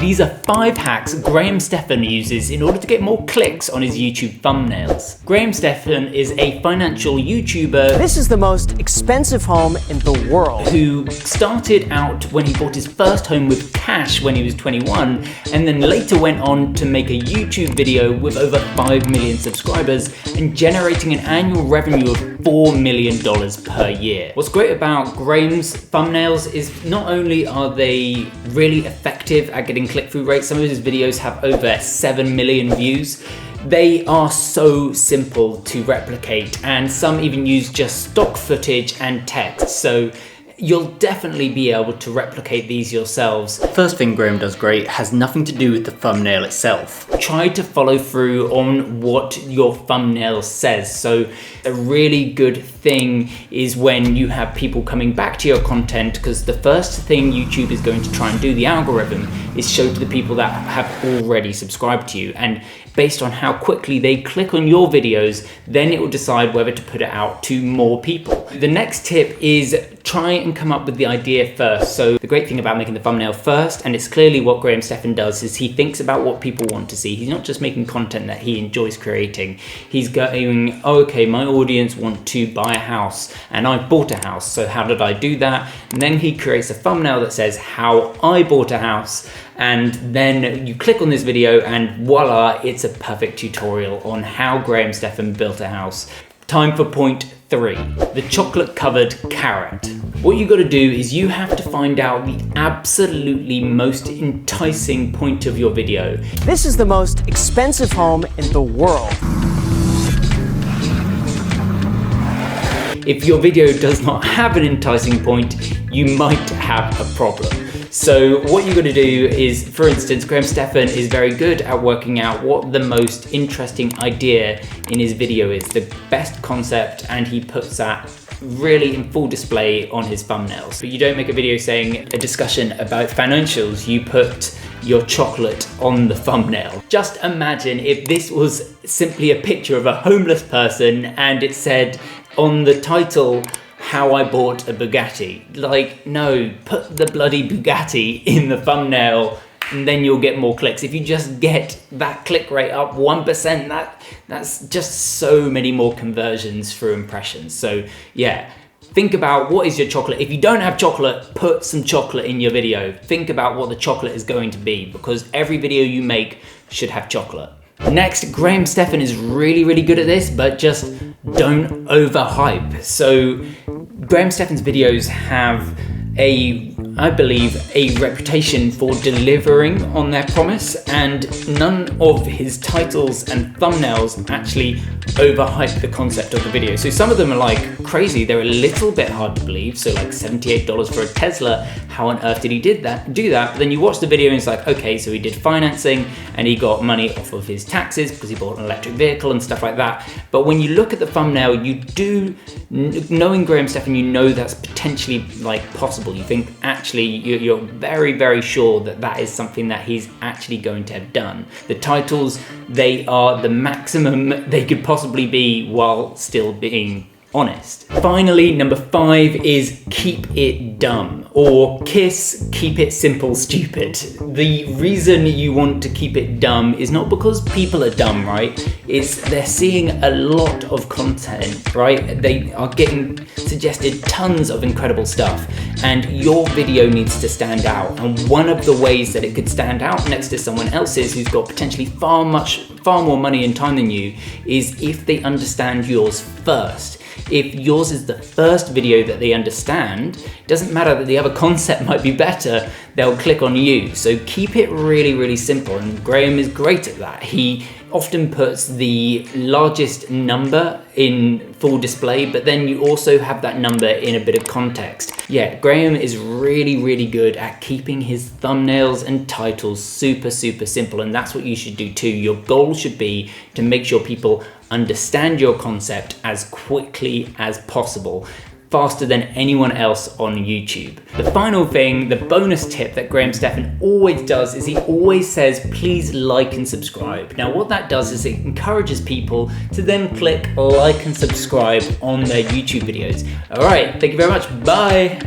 These are 5 hacks Graham Stephan uses in order to get more clicks on his YouTube thumbnails. Graham Stephan is a financial YouTuber. This is the most expensive home in the world. Who started out when he bought his first home with cash when he was 21, and then later went on to make a YouTube video with over 5 million subscribers and generating an annual revenue of $4 million per year. What's great about Graham's thumbnails is not only are they really effective at getting click-through rates, some of his videos have over 7 million views. They are so simple to replicate, and some even use just stock footage and text, so you'll definitely be able to replicate these yourselves. First thing Graham does great has nothing to do with the thumbnail itself. Try to follow through on what your thumbnail says. So a really good thing is when you have people coming back to your content, because the first thing YouTube is going to try and do, the algorithm, is show to the people that have already subscribed to you. And based on how quickly they click on your videos, then it will decide whether to put it out to more people. The next tip is try and come up with the idea first. So the great thing about making the thumbnail first, and it's clearly what Graham Stephan does, is he thinks about what people want to see. He's not just making content that he enjoys creating. He's going, oh, okay, my audience want to buy a house and I bought a house, so how did I do that? And then he creates a thumbnail that says how I bought a house, and then you click on this video and voila, it's a perfect tutorial on how Graham Stephan built a house. Time for point 3, the chocolate covered carrot. What you got to do is you have to find out the absolutely most enticing point of your video. This is the most expensive home in the world. If your video does not have an enticing point, you might have a problem. So what you're going to do is, for instance, Graham Stephan is very good at working out what the most interesting idea in his video is, the best concept, and he puts that really in full display on his thumbnails. But you don't make a video saying a discussion about financials, you put your chocolate on the thumbnail. Just imagine if this was simply a picture of a homeless person and it said on the title, how I bought a Bugatti. Like, no, put the bloody Bugatti in the thumbnail and then you'll get more clicks. If you just get that click rate up 1%, that's just so many more conversions through impressions. So yeah, think about what is your chocolate. If you don't have chocolate, put some chocolate in your video. Think about what the chocolate is going to be, because every video you make should have chocolate. Next, Graham Stephan is really good at this, but just don't overhype. So Graham Stephan's videos have I believe, a reputation for delivering on their promise, and none of his titles and thumbnails actually overhype the concept of the video. So some of them are like crazy, they're a little bit hard to believe, so like $78 for a Tesla, how on earth did he do that? But then you watch the video and it's like, okay, so he did financing and he got money off of his taxes because he bought an electric vehicle and stuff like that. But when you look at the thumbnail, you do, knowing Graham Stephan, you know that's potentially like possible. You think actually you're very sure that that is something that he's actually going to have done. The titles, they are the maximum they could possibly be while still being honest. Finally, number 5 is keep it dumb, or KISS, keep it simple stupid. The reason you want to keep it dumb is not because people are dumb, right? It's they're seeing a lot of content, right? They are getting suggested tons of incredible stuff, and your video needs to stand out. And one of the ways that it could stand out next to someone else's who's got potentially far more money and time than you is if they understand yours first. If yours is the first video that they understand, it doesn't matter that the other concept might be better, they'll click on you. So keep it really simple, and Graham is great at that. He often puts the largest number in full display, but then you also have that number in a bit of context. Yeah, Graham is really good at keeping his thumbnails and titles super simple, and that's what you should do too. Your goal should be to make sure people understand your concept as quickly as possible, faster than anyone else on YouTube. The final thing, the bonus tip that Graham Stephan always does is he always says, please like and subscribe. Now what that does is it encourages people to then click like and subscribe on their YouTube videos. All right, thank you very much, bye.